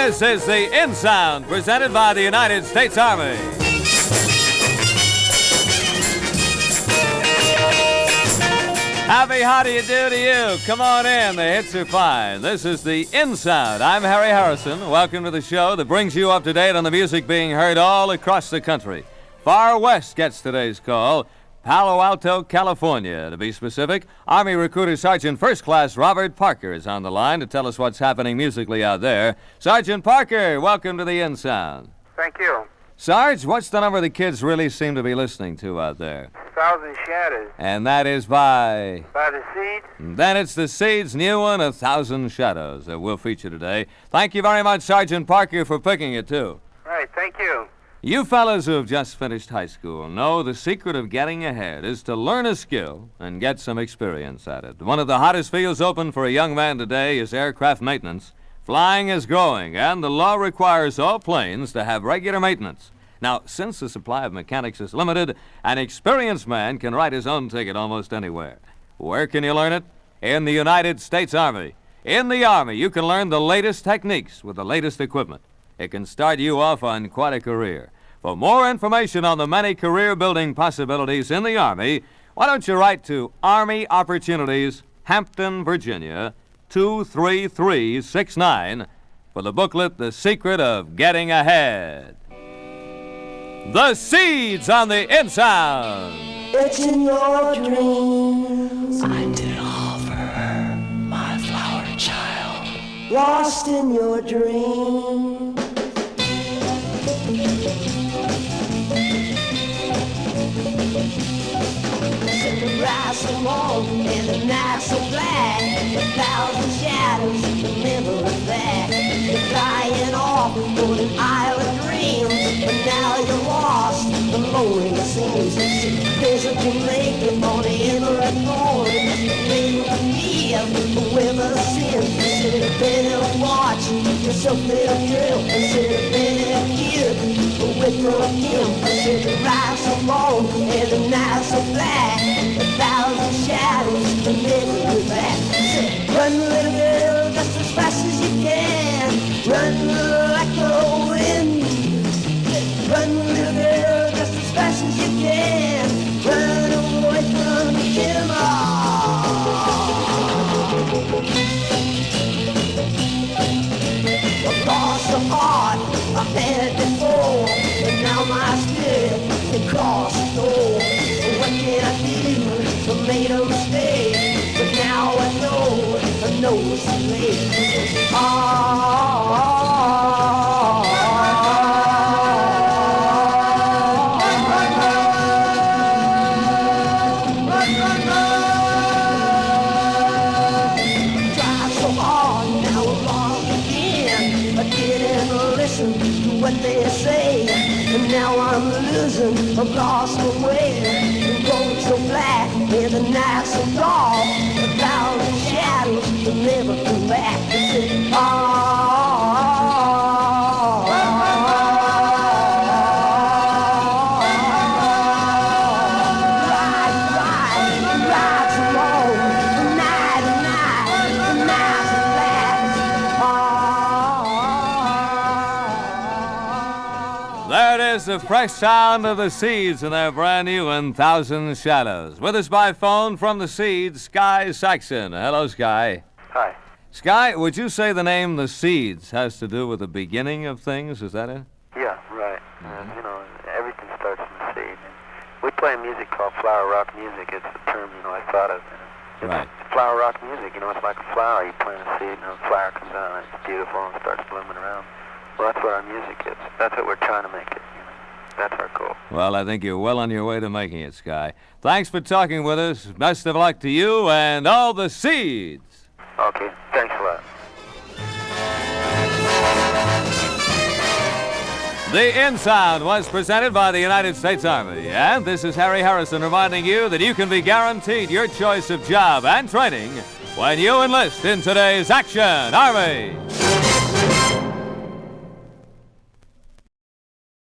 This is the In Sound, presented by the United States Army. Happy how do you do to you? Come on in, the hits are fine. This is the In Sound. I'm Harry Harrison. Welcome to the show that brings you up to date on the music being heard all across the country. Far West gets today's call. Palo Alto, California. To be specific, Army Recruiter Sergeant First Class Robert Parker is on the line to tell us what's happening musically out there. Sergeant Parker, welcome to the In Sound. Thank you. Sarge, what's the number the kids really seem to be listening to out there? Thousand Shadows. And that is by The Seeds. Then it's the Seeds' new one, 1,000 Shadows, that we'll feature today. Thank you very much, Sergeant Parker, for picking it, too. Right, thank you. You fellas who have just finished high school know the secret of getting ahead is to learn a skill and get some experience at it. One of the hottest fields open for a young man today is aircraft maintenance. Flying is growing, and the law requires all planes to have regular maintenance. Now, since the supply of mechanics is limited, an experienced man can write his own ticket almost anywhere. Where can you learn it? In the United States Army. In the Army, you can learn the latest techniques with the latest equipment. It can start you off on quite a career. For more information on the many career-building possibilities in the Army, why don't you write to Army Opportunities, Hampton, Virginia, 23369 for the booklet, The Secret of Getting Ahead. The Seeds on the In Sound. It's in your dreams. I did offer my flower child. Lost in your dreams. The grass so long and the night so black, 1,000 shadows remembering back. You're flying off on an isle of dreams, but now you're lost, the lonely seems. There's a Jamaica on the inlet phone, waiting for me with a sin. Sit up and watch yourself little girl, and sit up and hear away from him. Sit the ride so long and the night so black, 1,000 shadows remember back. Say, run little girl just as fast as you can, run like the wind. Run little girl just as fast as you can, run away from the killer. I've lost the heart I've had before, and now my spirit can cross the door. What can I do? I made a mistake, but now I know it's too late. Tried so hard, now I'm lost again. I didn't listen to what they say, and now I'm losing, I've lost my way. The road's so black and the night's so dark, 1,000 shadows will never come back. They say, ride so long, the night, the night's so black. There it is, the fresh sound of the Seeds and their brand new 1,000 Shadows. With us by phone from the Seeds, Sky Saxon. Hello, Sky. Hi. Sky, would you say the name The Seeds has to do with the beginning of things? Is that it? Yeah, right. Everything starts from the seed. And we play music called flower rock music. It's the term, I thought of. Right. Flower rock music, it's like a flower. You plant a seed and a flower comes out and it's beautiful and starts blooming around. Well, that's what our music is. That's what we're trying to make it. That's our goal. Well, I think you're well on your way to making it, Sky. Thanks for talking with us. Best of luck to you and all the Seeds. Okay, thanks a lot. The In Sound was presented by the United States Army. And this is Harry Harrison reminding you that you can be guaranteed your choice of job and training when you enlist in today's Action Army.